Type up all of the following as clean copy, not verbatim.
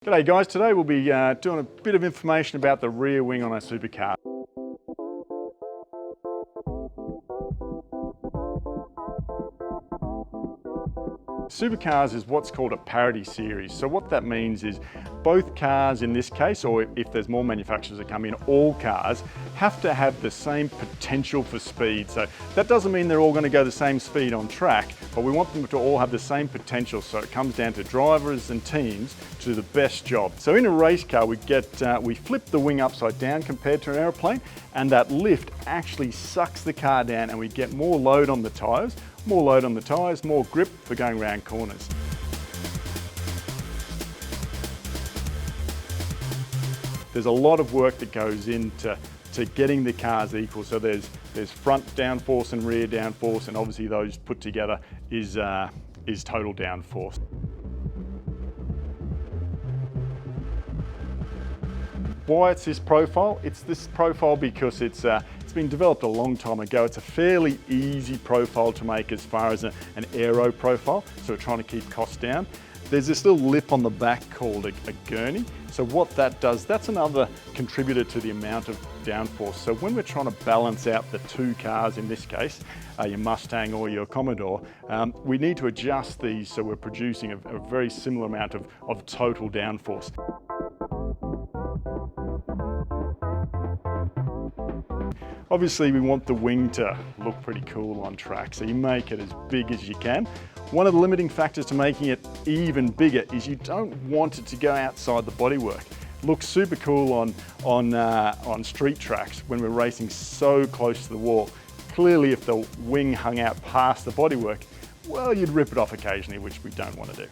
G'day guys, today we'll be doing a bit of information about the rear wing on a supercar. Supercars is what's called a Parody Series. So what that means is both cars in this case, or if there's more manufacturers that come in, all cars have to have the same potential for speed. So that doesn't mean they're all going to go the same speed on track, but we want them to all have the same potential. So it comes down to drivers and teams to do the best job. So in a race car, we flip the wing upside down compared to an aeroplane, and that lift actually sucks the car down and we get more load on the tyres. More load on the tyres, more grip for going around corners. There's a lot of work that goes into getting the cars equal. So there's front downforce and rear downforce, and obviously those put together is total downforce. Why it's this profile? It's this profile because it's been developed a long time ago. It's a fairly easy profile to make as far as an aero profile, so we're trying to keep costs down. There's this little lip on the back called a gurney. So what that does, that's another contributor to the amount of downforce. So when we're trying to balance out the two cars, in this case, your Mustang or your Commodore, we need to adjust these so we're producing a very similar amount of total downforce. Obviously, we want the wing to look pretty cool on track, so you make it as big as you can. One of the limiting factors to making it even bigger is you don't want it to go outside the bodywork. It looks super cool on street tracks when we're racing so close to the wall. Clearly, if the wing hung out past the bodywork, well, you'd rip it off occasionally, which we don't want to do.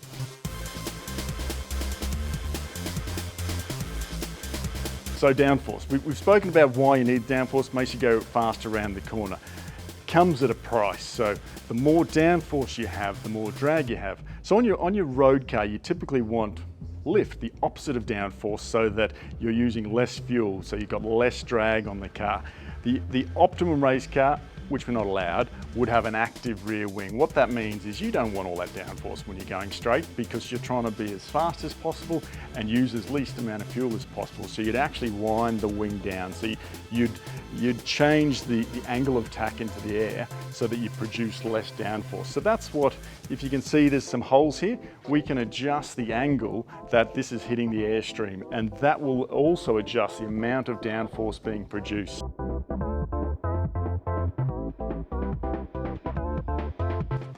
So downforce, we've spoken about why you need downforce. Makes you go fast around the corner. Comes at a price. So the more downforce you have, the more drag you have. So on your road car, you typically want lift, the opposite of downforce, so that you're using less fuel, so you've got less drag on the car. The optimum race car, which we're not allowed, would have an active rear wing. What that means is you don't want all that downforce when you're going straight, because you're trying to be as fast as possible and use as least amount of fuel as possible. So you'd actually wind the wing down. So you'd change the angle of attack into the air so that you produce less downforce. So that's what, if you can see there's some holes here, we can adjust the angle that this is hitting the airstream, and that will also adjust the amount of downforce being produced.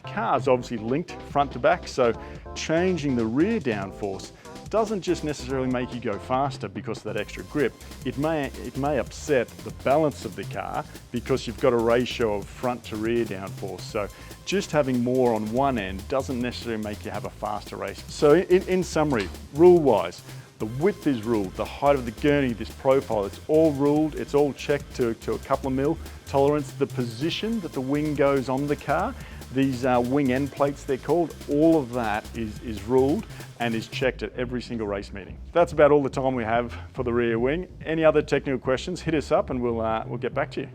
The car's obviously linked front to back, so changing the rear downforce doesn't just necessarily make you go faster because of that extra grip. It may upset the balance of the car because you've got a ratio of front to rear downforce. So just having more on one end doesn't necessarily make you have a faster race. So in summary, rule-wise, the width is ruled, the height of the gurney, this profile, it's all ruled, it's all checked to a couple of mil tolerance. The position that the wing goes on the car, these wing end plates they're called, all of that is ruled and is checked at every single race meeting. That's about all the time we have for the rear wing. Any other technical questions, hit us up and we'll get back to you.